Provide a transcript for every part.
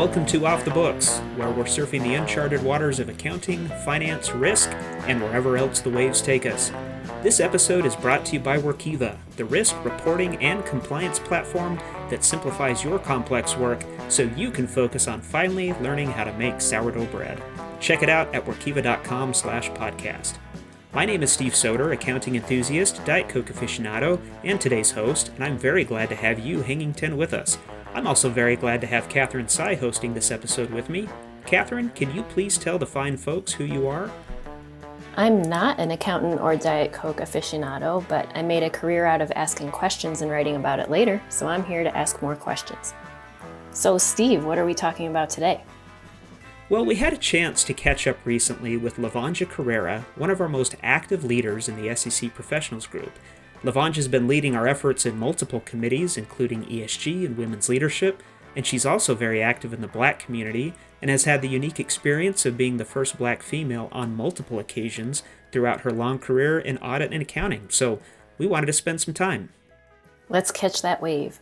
welcome to Off the Books, where we're surfing the uncharted waters of accounting, finance, risk, and wherever else the waves take us. This episode is brought to you by Workiva, the risk, reporting, and compliance platform that simplifies your complex work so you can focus on finally learning how to make sourdough bread. Check it out at workiva.com/podcast. My name is Steve Soder, accounting enthusiast, Diet Coke aficionado, and today's host, and I'm very glad to have you hanging 10 with us. I'm also very glad to have Catherine Tsai hosting this episode with me. Catherine, can you please tell the fine folks who you are? I'm not an accountant or Diet Coke aficionado, but I made a career out of asking questions and writing about it later, so I'm here to ask more questions. So Steve, what are we talking about today? Well, we had a chance to catch up recently with Levongia Carrera, one of our most active leaders in the SEC Professionals Group. Levongia's been leading our efforts in multiple committees, including ESG and women's leadership, and she's also very active in the Black community and has had the unique experience of being the first Black female on multiple occasions throughout her long career in audit and accounting. So we wanted to spend some time. Let's catch that wave.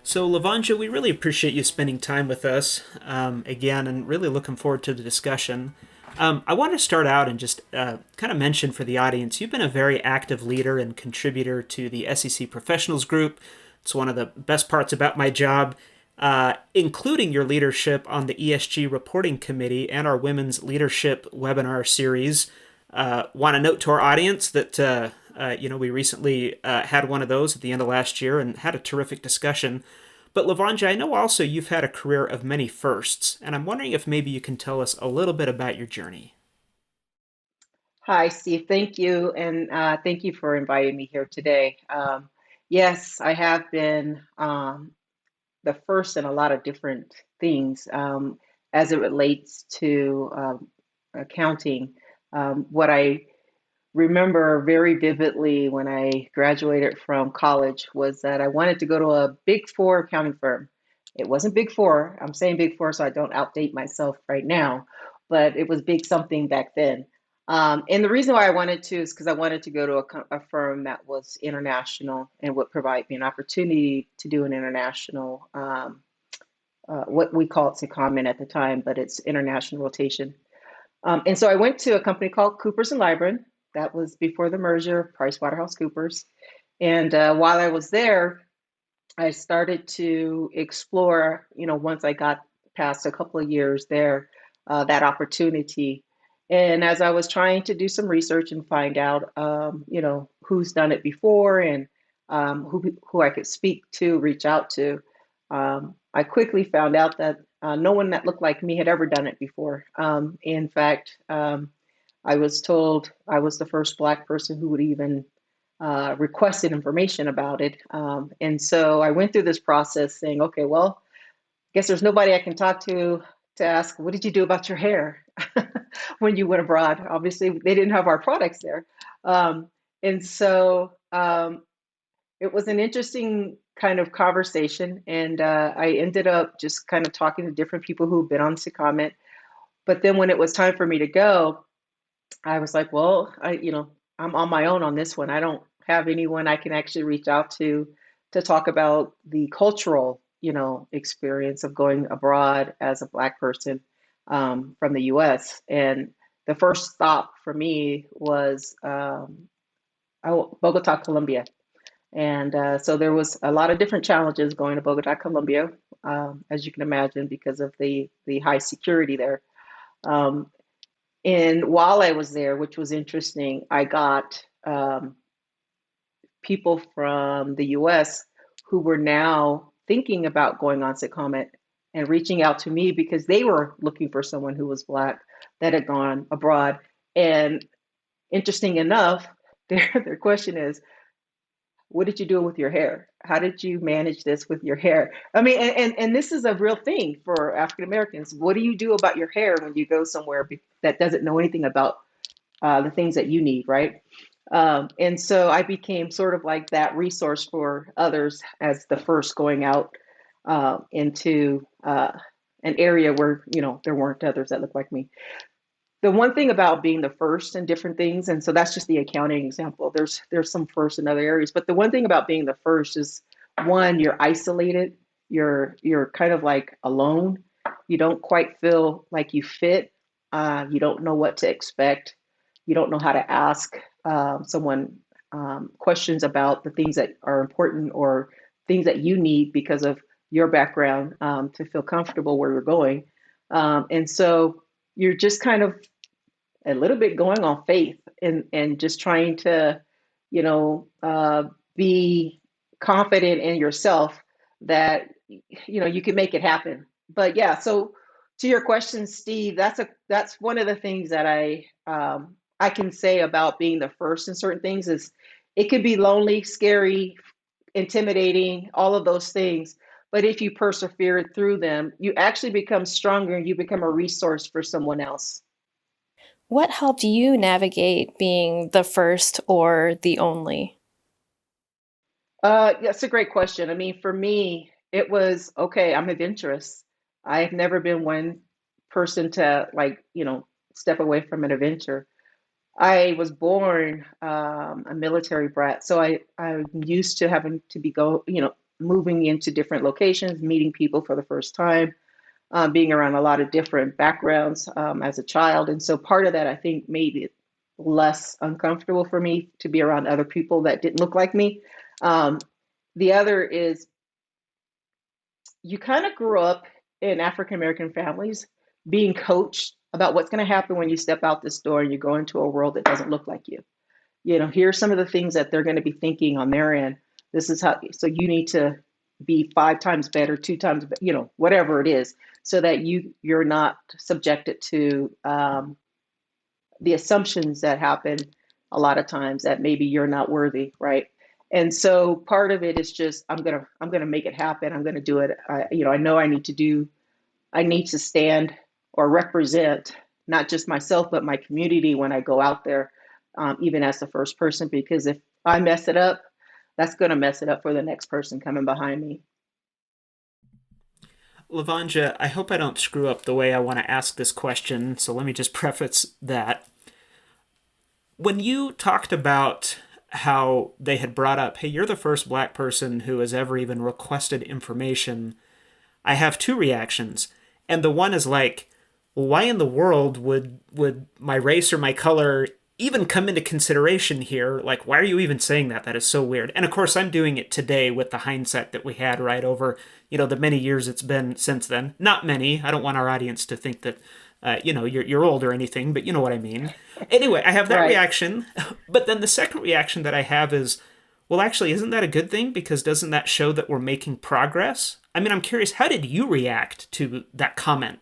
So Levongia, we really appreciate you spending time with us again, and really looking forward to the discussion. I want to start out and just kind of mention for the audience, you've been a very active leader and contributor to the SEC Professionals Group. It's one of the best parts about my job, including your leadership on the ESG Reporting Committee and our Women's Leadership webinar series. Want to note to our audience that we recently had one of those at the end of last year and had a terrific discussion. But Levongia, I know also you've had a career of many firsts, and I'm wondering if maybe you can tell us a little bit about your journey. Hi, Steve. Thank you, and thank you for inviting me here today. Yes, I have been the first in a lot of different things as it relates to accounting. What I remember very vividly when I graduated from college was that I wanted to go to a Big Four accounting firm. It wasn't Big Four. I'm saying Big Four so I don't outdate myself right now, but it was big something back then. And the reason why I wanted to is because I wanted to go to a firm that was international and would provide me an opportunity to do an international, what we call it secondment at the time, but it's international rotation. And so I went to a company called Coopers & Lybrand. That was before the merger, PricewaterhouseCoopers. And while I was there, I started to explore, once I got past a couple of years there, that opportunity. And as I was trying to do some research and find out, who's done it before and who I could speak to, reach out to, I quickly found out that no one that looked like me had ever done it before. In fact, I was told I was the first Black person who would even requested information about it. And so I went through this process saying, okay, well, I guess there's nobody I can talk to ask, what did you do about your hair when you went abroad? Obviously, they didn't have our products there. And so it was an interesting kind of conversation. And I ended up just kind of talking to different people who've been on secondment. But then when it was time for me to go, I was like, well, I'm on my own on this one. I don't have anyone I can actually reach out to talk about the cultural, experience of going abroad as a Black person from the U.S. And the first stop for me was Bogota, Colombia. And so there was a lot of different challenges going to Bogota, Colombia, as you can imagine, because of the high security there. And while I was there, which was interesting, I got people from the US who were now thinking about going on secondment and reaching out to me because they were looking for someone who was Black that had gone abroad. And interesting enough, their question is, what did you do with your hair? How did you manage this with your hair? I mean, and this is a real thing for African Americans. What do you do about your hair when you go somewhere that doesn't know anything about the things that you need, right? And so I became sort of like that resource for others as the first going out into an area where, there weren't others that looked like me. The one thing about being the first in different things, and so that's just the accounting example, there's some first in other areas, but the one thing about being the first is, one, you're isolated you're kind of like alone. You don't quite feel like you fit. You don't know what to expect. You don't know how to ask someone questions about the things that are important or things that you need because of your background to feel comfortable where you're going. And so you're just kind of a little bit going on faith and just trying to, you know, be confident in yourself that you can make it happen. But yeah, so to your question, Steve, that's one of the things that I can say about being the first in certain things is it could be lonely, scary, intimidating, all of those things. But if you persevere through them, you actually become stronger and you become a resource for someone else. What helped you navigate being the first or the only? That's a great question. I mean, for me, it was okay, I'm adventurous. I've never been one person to like, step away from an adventure. I was born a military brat, so I'm used to having to moving into different locations, meeting people for the first time, being around a lot of different backgrounds as a child. And so part of that, I think, made it less uncomfortable for me to be around other people that didn't look like me. Um, the other is you kind of grew up in African American families being coached about what's going to happen when you step out this door and you go into a world that doesn't look like you. Here's some of the things that they're going to be thinking on their end. This is how, so you need to be 5 times better, 2 times, whatever it is, so that you're not subjected to the assumptions that happen a lot of times that maybe you're not worthy, right? And so part of it is just I'm gonna make it happen. I'm gonna do it. I know I need to stand or represent not just myself but my community when I go out there, even as the first person, because if I mess it up, that's gonna mess it up for the next person coming behind me. Levongia, I hope I don't screw up the way I want to ask this question, so let me just preface that. When you talked about how they had brought up, hey, you're the first black person who has ever even requested information, I have two reactions. And the one is like, well, why in the world would my race or my color even come into consideration here? Like, why are you even saying that? That is so weird. And of course, I'm doing it today with the hindsight that we had right over, the many years it's been since then. Not many. I don't want our audience to think that, you're old or anything, but you know what I mean. Anyway, I have that Right. reaction. But then the second reaction that I have is, well, actually, isn't that a good thing? Because doesn't that show that we're making progress? I mean, I'm curious, how did you react to that comment?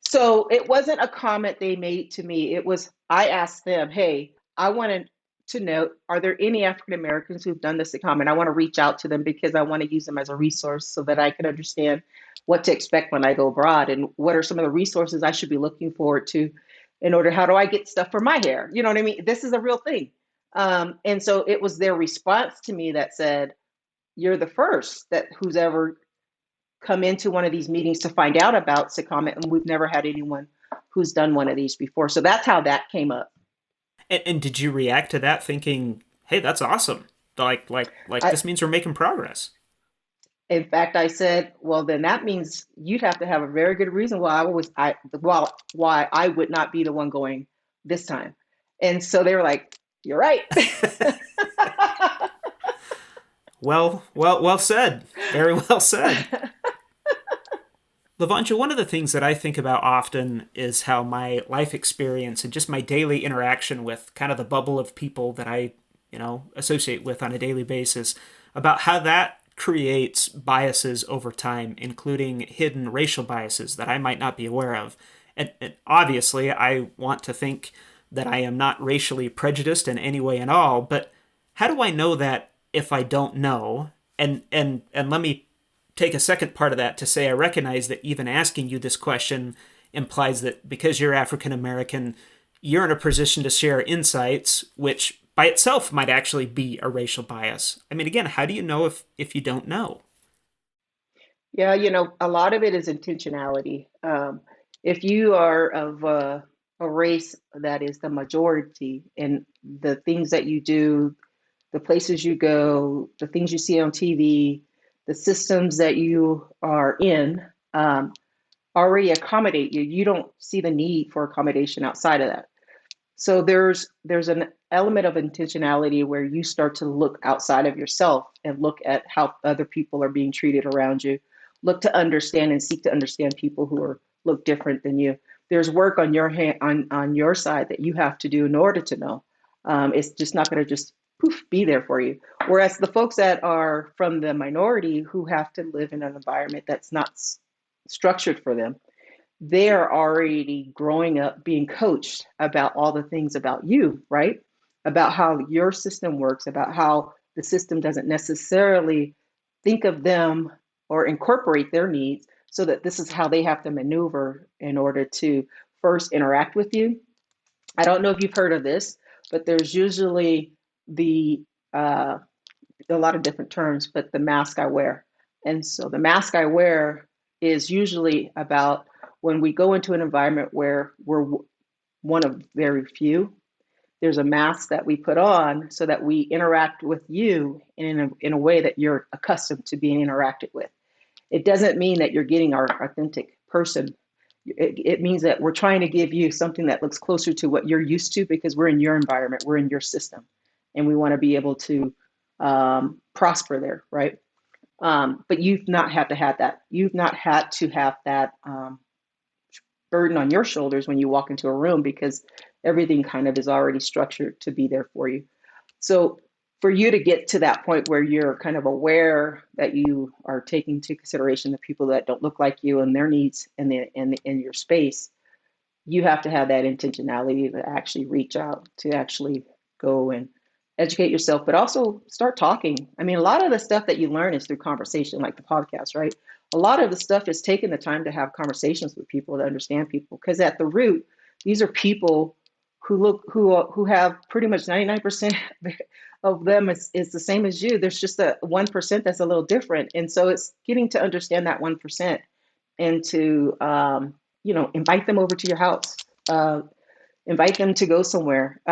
So it wasn't a comment they made to me. It was, I asked them, hey, I wanted to know, are there any African Americans who've done this comment? I want to reach out to them because I want to use them as a resource so that I can understand what to expect when I go abroad and what are some of the resources I should be looking forward to in order, how do I get stuff for my hair? You know what I mean? This is a real thing. And so it was their response to me that said, you're the first that who's ever come into one of these meetings to find out about Secomit, and we've never had anyone who's done one of these before. So that's how that came up. And did you react to that thinking, hey, that's awesome? Like I, this means we're making progress. in fact, I said, well, then that means you'd have to have a very good reason why I would not be the one going this time. And so they were like, you're right. Well said. Very well said. Levantja, one of the things that I think about often is how my life experience and just my daily interaction with kind of the bubble of people that I, associate with on a daily basis, about how that creates biases over time, including hidden racial biases that I might not be aware of. And obviously, I want to think that I am not racially prejudiced in any way at all, but how do I know that if I don't know? And let me take a second part of that to say I recognize that even asking you this question implies that because you're African American, you're in a position to share insights, which by itself might actually be a racial bias. I mean, again, how do you know if you don't know? Yeah, a lot of it is intentionality. If you are of a race that is the majority in the things that you do, the places you go, the things you see on TV, the systems that you are in already accommodate you. You don't see the need for accommodation outside of that. So there's an element of intentionality where you start to look outside of yourself and look at how other people are being treated around you. Look to understand and seek to understand people who are look different than you. There's work on your hand on your side that you have to do in order to know. It's just not going to just poof be there for you. Whereas the folks that are from the minority who have to live in an environment that's not structured for them, they're already growing up being coached about all the things about you, right? About how your system works, about how the system doesn't necessarily think of them or incorporate their needs, so that this is how they have to maneuver in order to first interact with you. I don't know if you've heard of this, but there's usually the a lot of different terms, but the mask I wear. And so the mask I wear is usually about when we go into an environment where we're one of very few, there's a mask that we put on so that we interact with you in a way that you're accustomed to being interacted with. It doesn't mean that you're getting our authentic person. It means that we're trying to give you something that looks closer to what you're used to, because we're in your environment, we're in your system, and we want to be able to prosper there, right? But you've not had to have that. You've not had to have that burden on your shoulders when you walk into a room, because everything kind of is already structured to be there for you. So for you to get to that point where you're kind of aware that you are taking into consideration the people that don't look like you and their needs in your space, you have to have that intentionality to actually reach out, to actually go and educate yourself, but also start talking. I mean, a lot of the stuff that you learn is through conversation, like the podcast, right? A lot of the stuff is taking the time to have conversations with people, to understand people, because at the root, these are people who have pretty much 99% of them is the same as you. There's just a 1% that's a little different. And so it's getting to understand that 1% and to, invite them over to your house, invite them to go somewhere,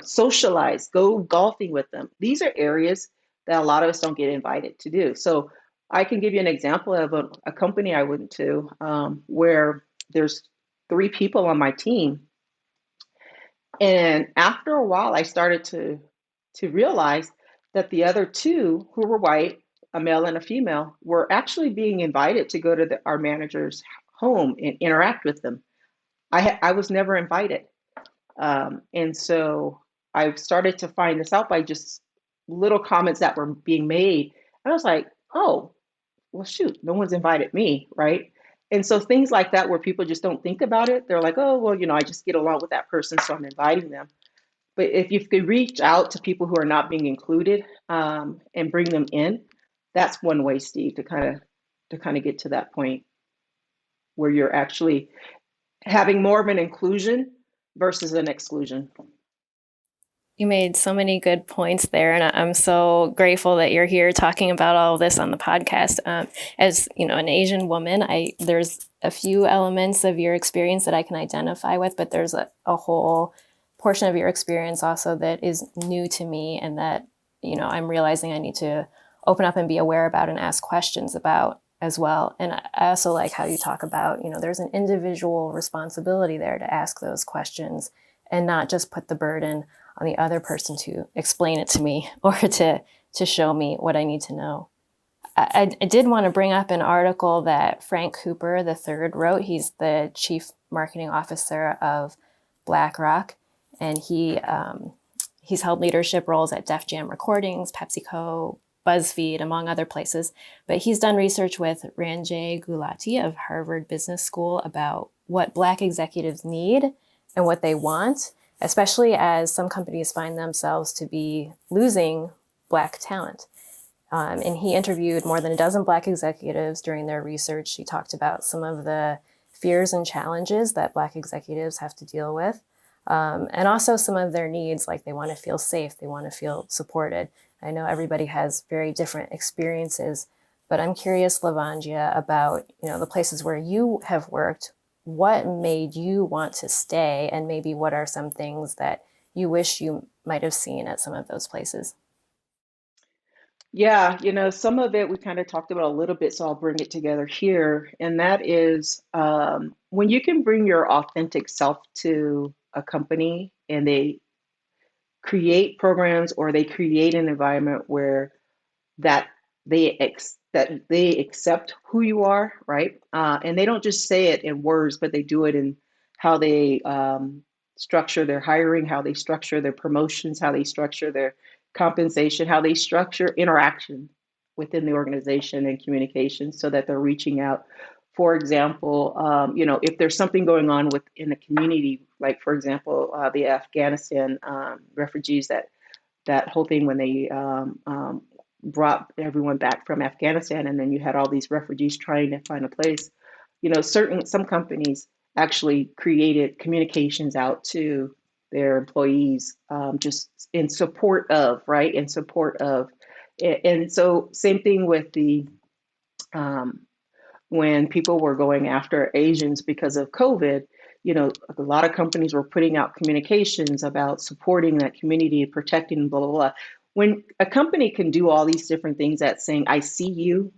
socialize, go golfing with them. These are areas that a lot of us don't get invited to do. So I can give you an example of a company I went to where there's 3 people on my team. And after a while, I started to realize that the other 2, who were white, a male and a female, were actually being invited to go to our manager's home and interact with them. I was never invited. And so I started to find this out by just little comments that were being made. And I was like, oh, well, shoot, no one's invited me, right? And so things like that, where people just don't think about it, they're like, oh, well, I just get along with that person, so I'm inviting them. But if you could reach out to people who are not being included, and bring them in, that's one way, Steve, to kind of get to that point where you're actually having more of an inclusion versus an exclusion. You made so many good points there, and I'm so grateful that you're here talking about all of this on the podcast. As an Asian woman, there's a few elements of your experience that I can identify with, but there's a whole portion of your experience also that is new to me, and that I'm realizing I need to open up and be aware about and ask questions about as well. And I also like how you talk about there's an individual responsibility there to ask those questions and not just put the burden on the other person to explain it to me or to show me what I need to know. I did want to bring up an article that Frank Cooper III wrote. He's the chief marketing officer of BlackRock, and he's held leadership roles at Def Jam Recordings, PepsiCo, BuzzFeed, among other places. But he's done research with Ranjay Gulati of Harvard Business School about what Black executives need and what they want, especially as some companies find themselves to be losing Black talent. And he interviewed more than a dozen Black executives during their research. He talked about some of the fears and challenges that Black executives have to deal with, and also some of their needs, like they want to feel safe, they want to feel supported. I know everybody has very different experiences, but I'm curious, Levongia, about the places where you have worked. What made you want to stay, and maybe what are some things that you wish you might have seen at some of those places? Yeah, some of it we kind of talked about a little bit, so I'll bring it together here. And that is when you can bring your authentic self to a company and they create programs or they create an environment where that that they accept who you are, right? And they don't just say it in words, but they do it in how they structure their hiring, how they structure their promotions, how they structure their compensation, how they structure interaction within the organization and communication, so that they're reaching out. For example, if there's something going on within the community, like for example, the Afghanistan refugees, that whole thing when they brought everyone back from Afghanistan, and then you had all these refugees trying to find a place. Some companies actually created communications out to their employees, just in support of, right, in support of. And so same thing with the when people were going after Asians because of COVID, a lot of companies were putting out communications about supporting that community, protecting, blah, blah, blah. When a company can do all these different things, that's saying, I see you,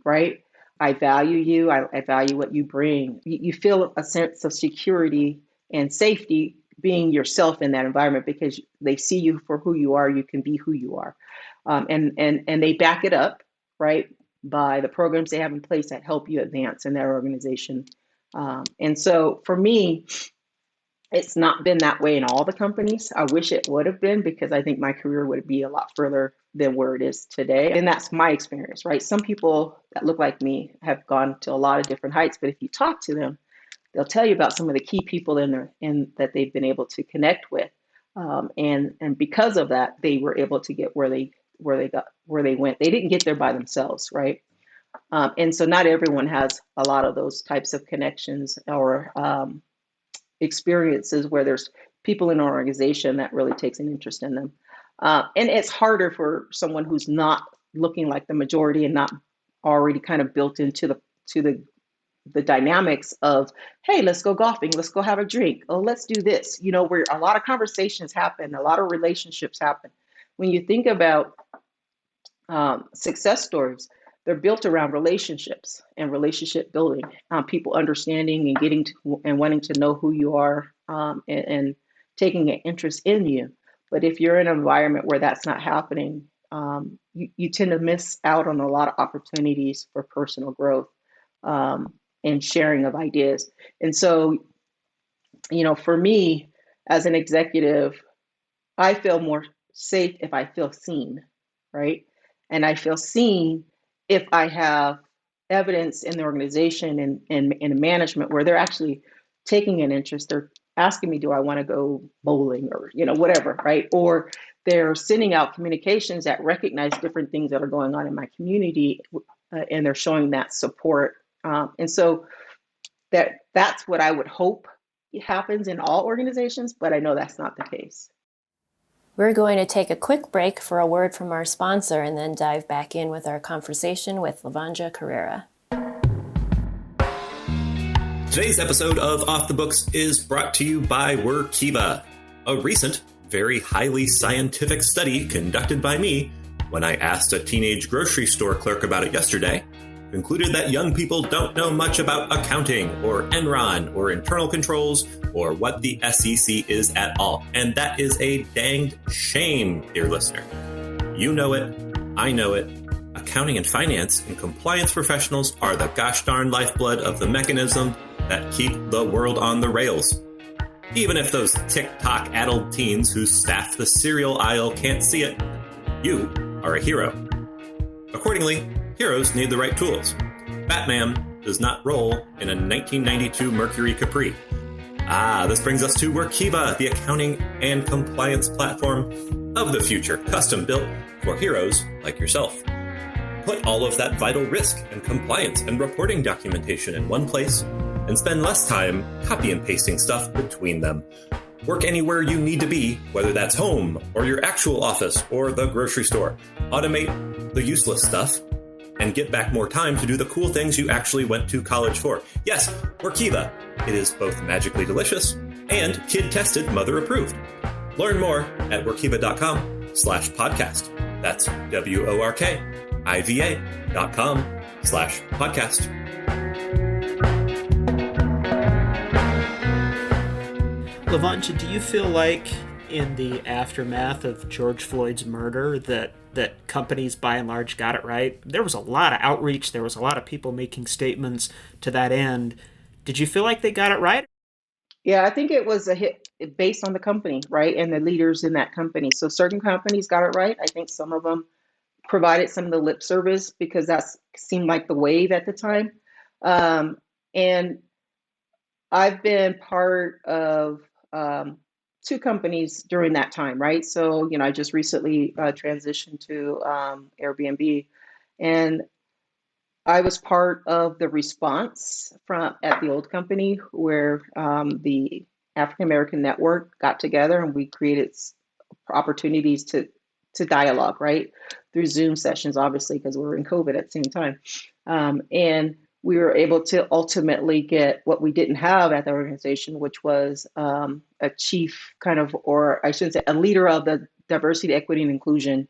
right? I value you. I value what you bring. You feel a sense of security and safety being yourself in that environment because they see you for who you are. You can be who you are. And they back it up, right, by the programs they have in place that help you advance in their organization. And so for me, it's not been that way in all the companies. I wish it would have been, because I think my career would be a lot further than where it is today. And that's my experience, right? Some people that look like me have gone to a lot of different heights, but if you talk to them, they'll tell you about some of the key people in that they've been able to connect with. And because of that, they were able to get where they went. They didn't get there by themselves, right? And so not everyone has a lot of those types of connections or experiences where there's people in an organization that really takes an interest in them. And it's harder for someone who's not looking like the majority and not already kind of built into the dynamics of, hey, let's go golfing, let's go have a drink, oh, let's do this, where a lot of conversations happen, a lot of relationships happen. When you think about success stories, they're built around relationships and relationship building, people understanding and getting to and wanting to know who you are, and taking an interest in you. But if you're in an environment where that's not happening, you tend to miss out on a lot of opportunities for personal growth, and sharing of ideas. And so, for me as an executive, I feel more safe if I feel seen, right? And I feel seen if I have evidence in the organization and in management where they're actually taking an interest. They're asking me, do I want to go bowling or, whatever, right? Or they're sending out communications that recognize different things that are going on in my community, and they're showing that support. And so that's what I would hope happens in all organizations, but I know that's not the case. We're going to take a quick break for a word from our sponsor and then dive back in with our conversation with Levongia Carrera. Today's episode of Off the Books is brought to you by Workiva, a recent, very highly scientific study conducted by me when I asked a teenage grocery store clerk about it yesterday, concluded that young people don't know much about accounting or Enron or internal controls or what the SEC is at all. And that is a danged shame, dear listener. You know it. I know it. Accounting and finance and compliance professionals are the gosh darn lifeblood of the mechanism that keep the world on the rails. Even if those TikTok-addled teens who staff the cereal aisle can't see it, you are a hero. Accordingly, heroes need the right tools. Batman does not roll in a 1992 Mercury Capri. This brings us to Workiva, the accounting and compliance platform of the future, custom built for heroes like yourself. Put all of that vital risk and compliance and reporting documentation in one place and spend less time copy and pasting stuff between them. Work anywhere you need to be, whether that's home or your actual office or the grocery store. Automate the useless stuff and get back more time to do the cool things you actually went to college for. Yes, Workiva. It is both magically delicious and kid-tested, mother-approved. Learn more at workiva.com/podcast. That's workiva.com/podcast. Levongia, do you feel like in the aftermath of George Floyd's murder that companies by and large got it right? There was a lot of outreach. There was a lot of people making statements to that end. Did you feel like they got it right? Yeah, I think it was a hit based on the company, right? And the leaders in that company. So certain companies got it right. I think some of them provided some of the lip service because that seemed like the wave at the time. And I've been part of two companies during that time, right? So, I just recently transitioned to Airbnb, and I was part of the response from at the old company where the African American network got together and we created opportunities to dialogue, right, through Zoom sessions, obviously because we were in COVID at the same time, and we were able to ultimately get what we didn't have at the organization, which was a chief kind of, or I shouldn't say, a leader of the diversity, equity, and inclusion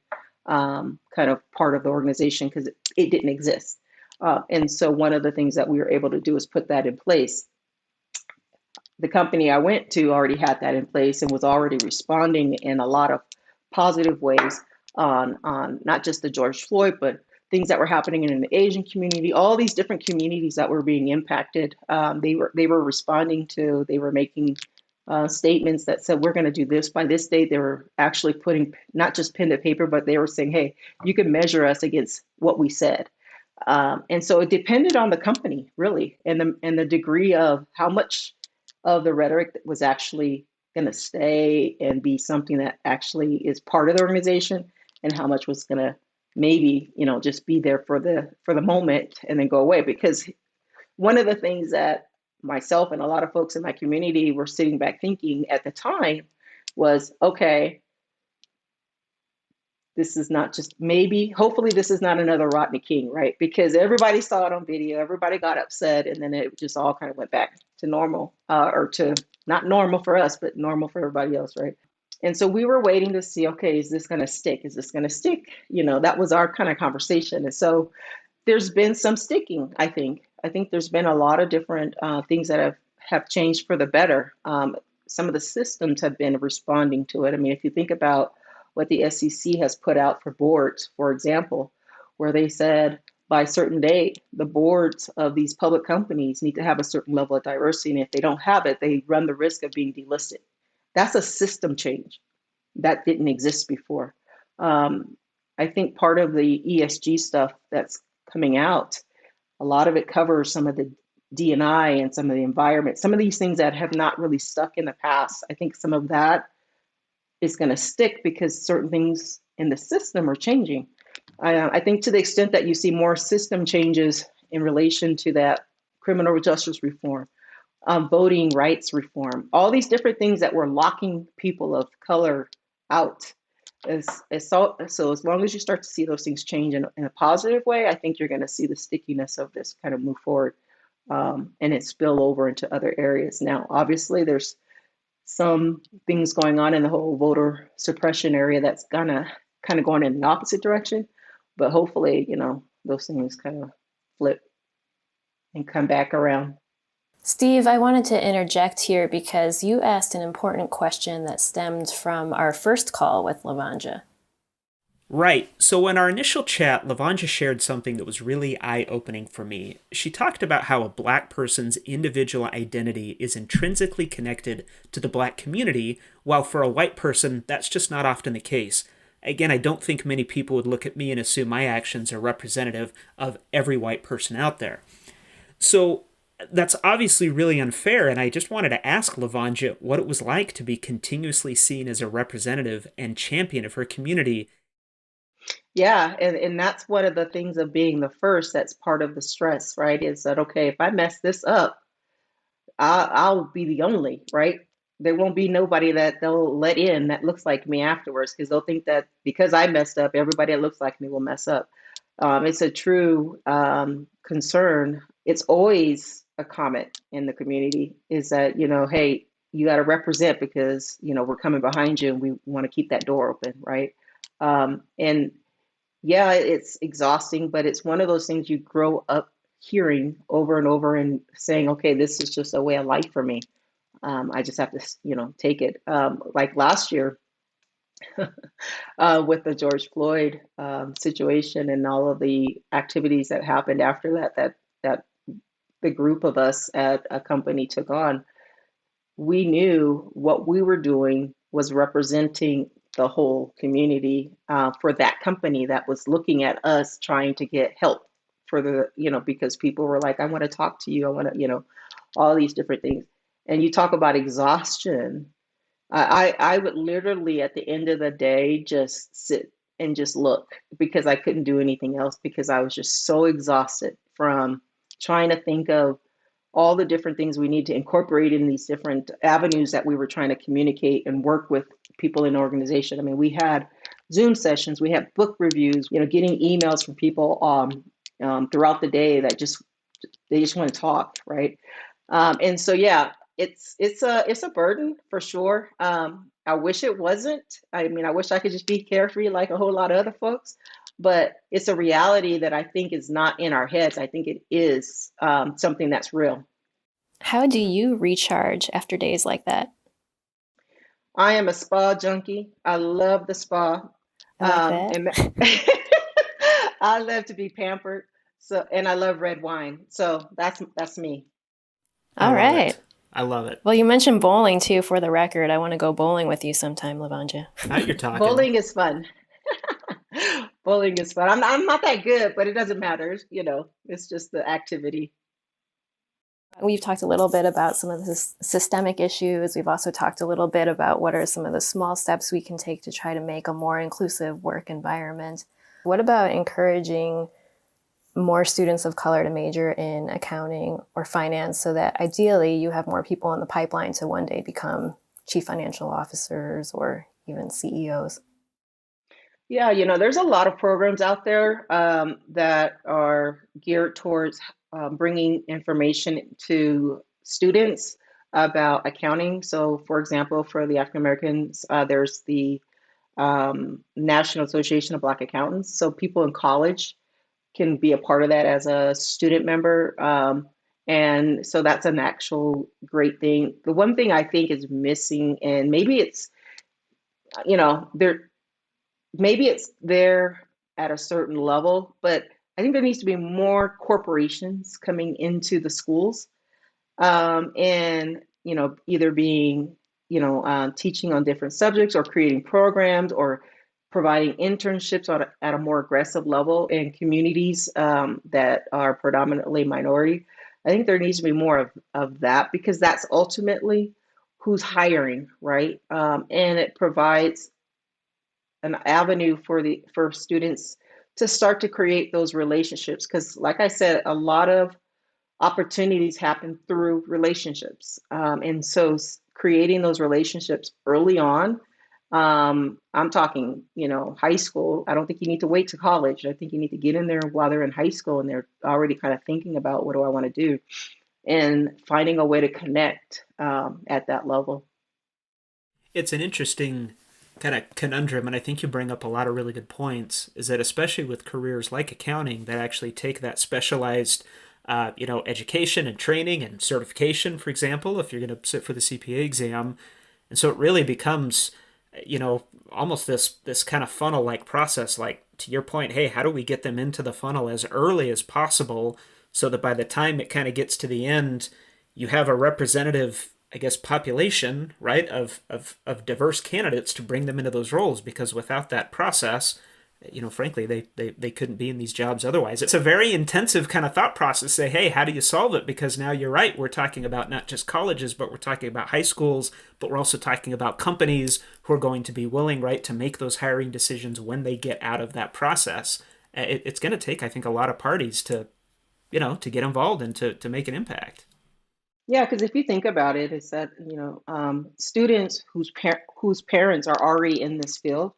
kind of part of the organization because it didn't exist. And so one of the things that we were able to do is put that in place. The company I went to already had that in place and was already responding in a lot of positive ways on not just the George Floyd, but things that were happening in the Asian community, all these different communities that were being impacted. They were responding to, they were making statements that said, we're going to do this by this date. They were actually putting not just pen to paper, but they were saying, hey, you can measure us against what we said. And so it depended on the company, really, and the degree of how much of the rhetoric that was actually going to stay and be something that actually is part of the organization, and how much was going to maybe, just be there for the moment and then go away. Because one of the things that myself and a lot of folks in my community were sitting back thinking at the time was, okay, this is not just hopefully this is not another Rodney King, right? Because everybody saw it on video, everybody got upset, and then it just all kind of went back to normal, or to not normal for us, but normal for everybody else, right? And so we were waiting to see, okay, is this going to stick? Is this going to stick? That was our kind of conversation. And so there's been some sticking, I think. I think there's been a lot of different things that have changed for the better. Some of the systems have been responding to it. I mean, if you think about what the SEC has put out for boards, for example, where they said by a certain date, the boards of these public companies need to have a certain level of diversity. And if they don't have it, they run the risk of being delisted. That's a system change that didn't exist before. I think part of the ESG stuff that's coming out, a lot of it covers some of the D&I and some of the environment, some of these things that have not really stuck in the past. I think some of that is going to stick because certain things in the system are changing. I think to the extent that you see more system changes in relation to that criminal justice reform, voting rights reform, all these different things that were locking people of color out. So as long as you start to see those things change in a positive way, I think you're going to see the stickiness of this kind of move forward, and it spill over into other areas. Now, obviously, there's some things going on in the whole voter suppression area that's gonna kind of going in the opposite direction, but hopefully, those things kind of flip and come back around. Steve, I wanted to interject here because you asked an important question that stemmed from our first call with Levongia. Right. So in our initial chat, Levongia shared something that was really eye-opening for me. She talked about how a Black person's individual identity is intrinsically connected to the Black community, while for a white person, that's just not often the case. Again, I don't think many people would look at me and assume my actions are representative of every white person out there. So that's obviously really unfair, and I just wanted to ask Levongia what it was like to be continuously seen as a representative and champion of her community. Yeah, and that's one of the things of being the first. That's part of the stress, right? Is that, okay, if I mess this up, I'll be the only, right? There won't be nobody that they'll let in that looks like me afterwards, because they'll think that because I messed up, everybody that looks like me will mess up. It's a true concern. It's always a comment in the community is that, hey, you got to represent because, we're coming behind you and we want to keep that door open, right? And yeah, it's exhausting, but it's one of those things you grow up hearing over and over and saying, okay, this is just a way of life for me. I just have to, take it. Like last year, with the George Floyd situation and all of the activities that happened after that the group of us at a company took on, we knew what we were doing was representing the whole community for that company that was looking at us trying to get help for because people were like, I want to talk to you. I want to, all these different things. And you talk about exhaustion. I would literally at the end of the day just sit and just look because I couldn't do anything else because I was just so exhausted from trying to think of all the different things we need to incorporate in these different avenues that we were trying to communicate and work with people in the organization. I mean, we had Zoom sessions, we had book reviews, getting emails from people throughout the day that they just want to talk, right? And so, yeah, it's a burden for sure. I wish it wasn't. I mean, I wish I could just be carefree like a whole lot of other folks, but it's a reality that I think is not in our heads. I think it is something that's real. How do you recharge after days like that? I am a spa junkie. I love the spa, I like that. and I love to be pampered. So, and I love red wine. So that's me. I All love right. it. I love it. Well, you mentioned bowling too, for the record. I want to go bowling with you sometime, Levongia. Now you're talking. Bowling is fun. Bowling is fun. I'm not that good, but it doesn't matter. It's just the activity. We've talked a little bit about some of the systemic issues. We've also talked a little bit about what are some of the small steps we can take to try to make a more inclusive work environment. What about encouraging more students of color to major in accounting or finance so that ideally you have more people in the pipeline to one day become chief financial officers or even CEOs? Yeah, there's a lot of programs out there that are geared towards bringing information to students about accounting. So, for example, for the African Americans, there's the National Association of Black Accountants. So, people in college can be a part of that as a student member. And so that's an actual great thing. The one thing I think is missing, and maybe it's, there maybe it's there at a certain level, but I think there needs to be more corporations coming into the schools and either being teaching on different subjects or creating programs or providing internships at a more aggressive level in communities that are predominantly minority. I think there needs to be more of that because that's ultimately who's hiring, right? And it provides an avenue for students to start to create those relationships because like I said, a lot of opportunities happen through relationships, and so creating those relationships early on, I'm talking high school. I don't think you need to wait to college. I think you need to get in there while they're in high school and they're already kind of thinking about what do I want to do and finding a way to connect at that level. It's an interesting kind of conundrum, and I think you bring up a lot of really good points. Is that especially with careers like accounting that actually take that specialized, education and training and certification, for example, if you're going to sit for the CPA exam, and so it really becomes, almost this kind of funnel like process. Like to your point, hey, how do we get them into the funnel as early as possible so that by the time it kind of gets to the end, you have a representative, I guess, population, right, of diverse candidates to bring them into those roles, because without that process, frankly, they couldn't be in these jobs otherwise. It's a very intensive kind of thought process. Say, hey, how do you solve it? Because now you're right, we're talking about not just colleges, but we're talking about high schools, but we're also talking about companies who are going to be willing, right, to make those hiring decisions when they get out of that process. It's going to take, I think, a lot of parties to get involved and to make an impact. Yeah, because if you think about it, it's that students whose parents are already in this field,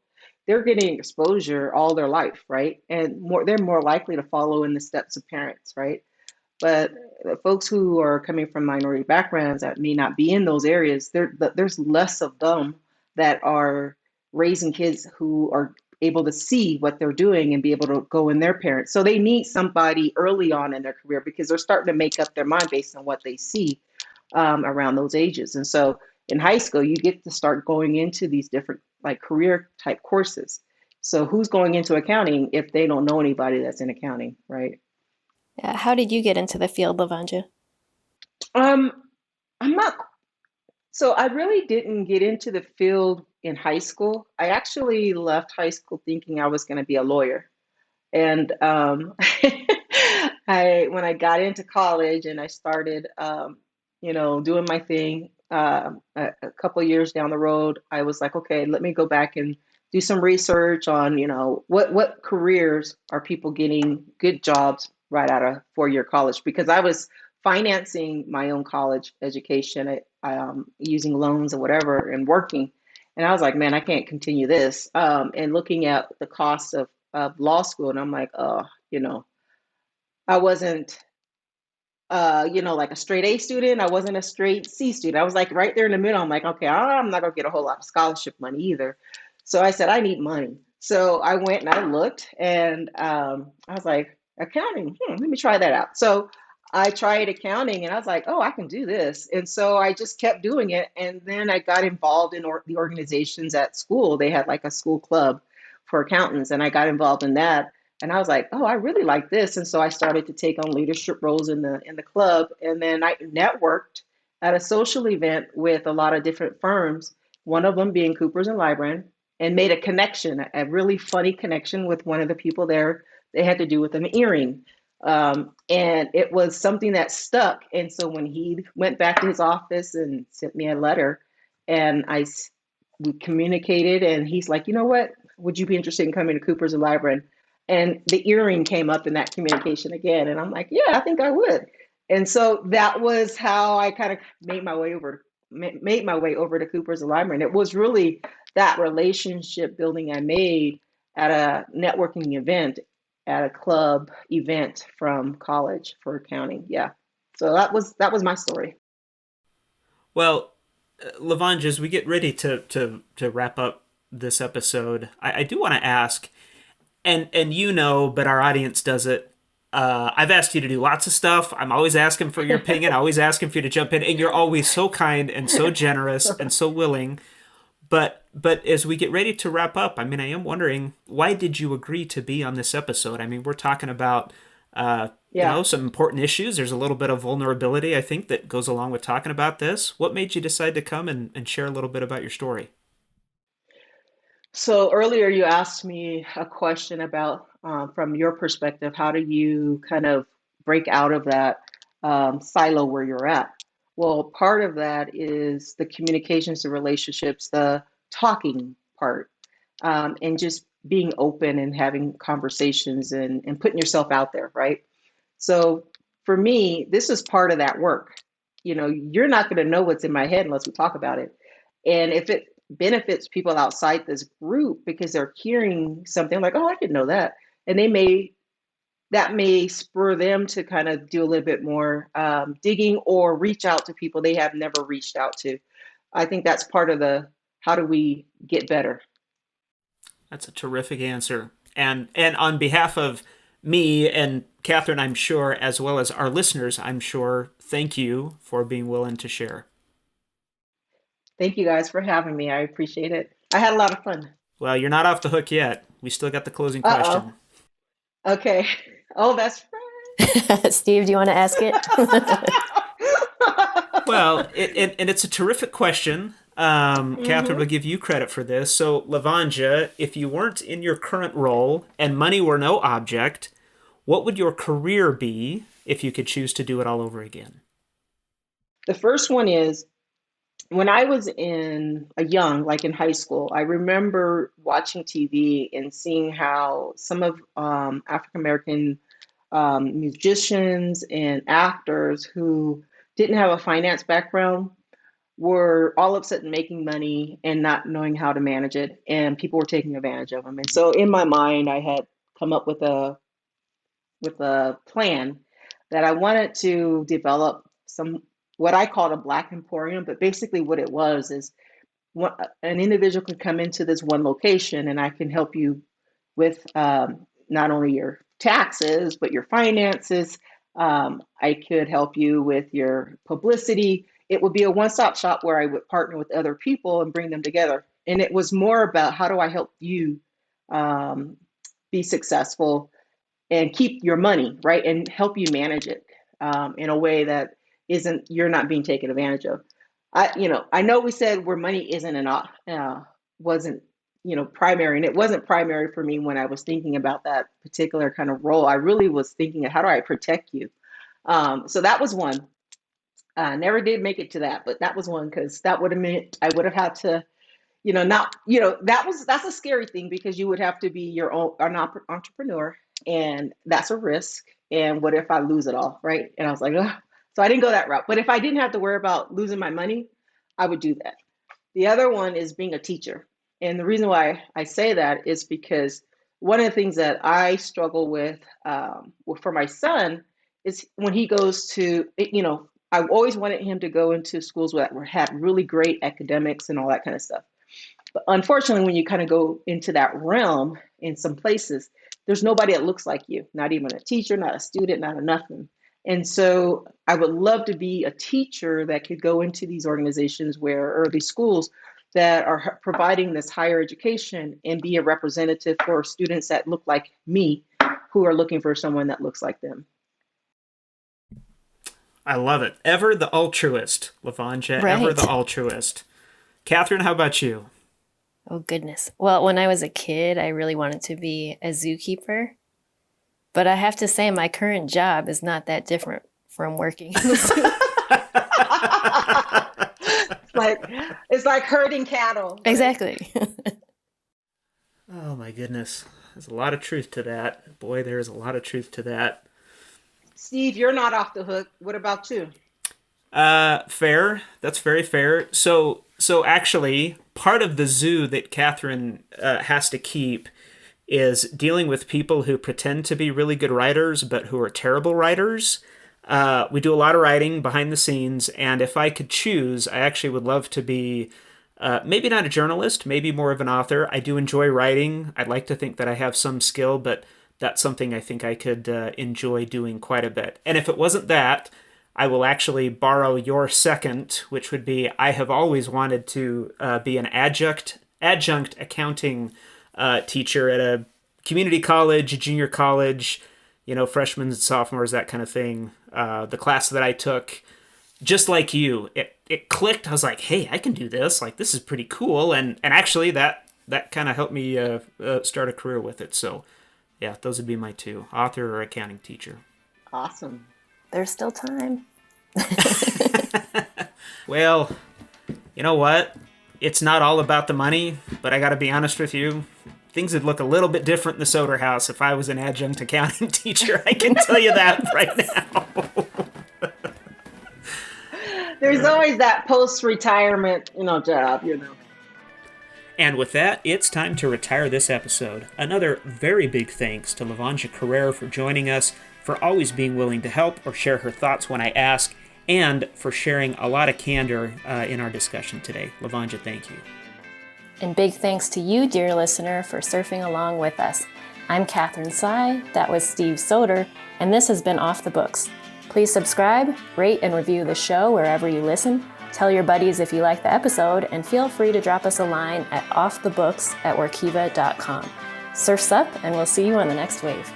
they're getting exposure all their life, right? And they're more likely to follow in the steps of parents, right? But the folks who are coming from minority backgrounds that may not be in those areas, there's less of them that are raising kids who are able to see what they're doing and be able to go in their parents. So they need somebody early on in their career because they're starting to make up their mind based on what they see around those ages. And so in high school, you get to start going into these different like career type courses. So who's going into accounting if they don't know anybody that's in accounting, right? How did you get into the field, Levongia? Um, I'm not, so I really didn't get into the field in high school. I actually left high school thinking I was going to be a lawyer. And I when I got into college and I started, doing my thing, a couple of years down the road, I was like, okay, let me go back and do some research on, what careers are people getting good jobs right out of 4-year college? Because I was financing my own college education, using loans or whatever, and working. And I was like, man, I can't continue this. And looking at the cost of law school, and I'm like, oh, I wasn't, like a straight A student. I wasn't a straight C student. I was like right there in the middle. I'm like, okay, I'm not gonna get a whole lot of scholarship money either. So I said, I need money. So I went and I looked, and I was like, accounting, let me try that out. So I tried accounting, and I was like, oh, I can do this. And so I just kept doing it. And then I got involved in the organizations at school. They had like a school club for accountants, and I got involved in that. And I was like, oh, I really like this. And so I started to take on leadership roles in the club. And then I networked at a social event with a lot of different firms, one of them being Coopers and Lybrand, and made a connection, a really funny connection with one of the people there. They had to do with an earring. And it was something that stuck. And so when he went back to his office and sent me a letter, and we communicated, and he's like, you know what? Would you be interested in coming to Coopers and Lybrand? And the earring came up in that communication again. And I'm like, yeah, I think I would. And so that was how I kind of made my way over to Coopers and Lybrand. It was really that relationship building I made at a networking event, at a club event from college for accounting. Yeah. So that was my story. Well, Levonge, as we get ready to wrap up this episode, I do want to ask, and but our audience does it. I've asked you to do lots of stuff. I'm always asking for your opinion. Always asking for you to jump in, and you're always so kind and so generous and so willing. But as we get ready to wrap up, I mean, I am wondering, why did you agree to be on this episode? I mean, we're talking about some important issues. There's a little bit of vulnerability, I think, that goes along with talking about this. What made you decide to come and share a little bit about your story? So earlier you asked me a question about, from your perspective, how do you kind of break out of that silo where you're at? Well, part of that is the communications, the relationships, the talking part, and just being open and having conversations and putting yourself out there, right? So for me, this is part of that work. You're not going to know what's in my head unless we talk about it. And if it benefits people outside this group because they're hearing something like, oh, I didn't know that. And that may spur them to kind of do a little bit more digging or reach out to people they have never reached out to. I think that's part of the how do we get better. That's a terrific answer. And on behalf of me and Catherine, I'm sure, as well as our listeners, I'm sure, thank you for being willing to share. Thank you guys for having me. I appreciate it. I had a lot of fun. Well, you're not off the hook yet. We still got the closing Uh-oh. question. Okay. Oh, that's right. Steve, do you want to ask it? Well, and it's a terrific question. Catherine will give you credit for this. So, Levongia, if you weren't in your current role and money were no object, what would your career be if you could choose to do it all over again? The first one is when I was like in high school, I remember watching TV and seeing how some of African American musicians and actors who didn't have a finance background were all of a sudden making money and not knowing how to manage it, and people were taking advantage of them. And so in my mind, I had come up with a plan that I wanted to develop some what I called a Black emporium, but basically what it was is an individual could come into this one location and I can help you with not only your taxes, but your finances. I could help you with your publicity. It would be a one-stop shop where I would partner with other people and bring them together. And it was more about how do I help you be successful and keep your money, right? And help you manage it in a way that isn't, you're not being taken advantage of. I know we said where money isn't wasn't, primary, and it wasn't primary for me when I was thinking about that particular kind of role. I really was thinking, how do I protect you? So that was one. Never did make it to that, but that was one because that would have meant I would have had to, not, that's a scary thing because you would have to be your own an entrepreneur, and that's a risk. And what if I lose it all, right? And I was like, ugh. So I didn't go that route. But if I didn't have to worry about losing my money, I would do that. The other one is being a teacher. And the reason why I say that is because one of the things that I struggle with for my son is when he goes to, I always wanted him to go into schools that had really great academics and all that kind of stuff. But unfortunately, when you kind of go into that realm in some places, there's nobody that looks like you, not even a teacher, not a student, not a nothing. And so I would love to be a teacher that could go into these organizations or these schools that are providing this higher education and be a representative for students that look like me, who are looking for someone that looks like them. I love it. Ever the altruist, Levongia, Right. Ever the altruist. Catherine, how about you? Oh, goodness. Well, when I was a kid, I really wanted to be a zookeeper. But I have to say, my current job is not that different from working in the zoo. It's like herding cattle. Right? Exactly. Oh, my goodness. There's a lot of truth to that. Boy, there is a lot of truth to that. Steve, you're not off the hook. What about you? Fair. That's very fair. So actually, part of the zoo that Catherine has to keep is dealing with people who pretend to be really good writers, but who are terrible writers. We do a lot of writing behind the scenes, and if I could choose, I actually would love to be maybe not a journalist, maybe more of an author. I do enjoy writing. I'd like to think that I have some skill, but that's something I think I could enjoy doing quite a bit. And if it wasn't that, I will actually borrow your second, which would be I have always wanted to be an adjunct accounting teacher at a community college, a junior college, freshmen and sophomores, that kind of thing. The class that I took, just like you, it clicked. I was like, hey, I can do this. Like, this is pretty cool. And actually that kind of helped me start a career with it. So yeah, those would be my two, author or accounting teacher. Awesome. There's still time. Well, you know what? It's not all about the money, but I got to be honest with you. Things would look a little bit different in the Soder house if I was an adjunct accounting teacher. I can tell you that right now. There's always that post-retirement, job, And with that, it's time to retire this episode. Another very big thanks to Levongia Carrera for joining us, for always being willing to help or share her thoughts when I ask, and for sharing a lot of candor in our discussion today. Levongia, thank you. And big thanks to you, dear listener, for surfing along with us. I'm Catherine Sy, that was Steve Soder, and this has been Off the Books. Please subscribe, rate, and review the show wherever you listen. Tell your buddies if you like the episode, and feel free to drop us a line at offthebooks@workiva.com. Surf's up, and we'll see you on the next wave.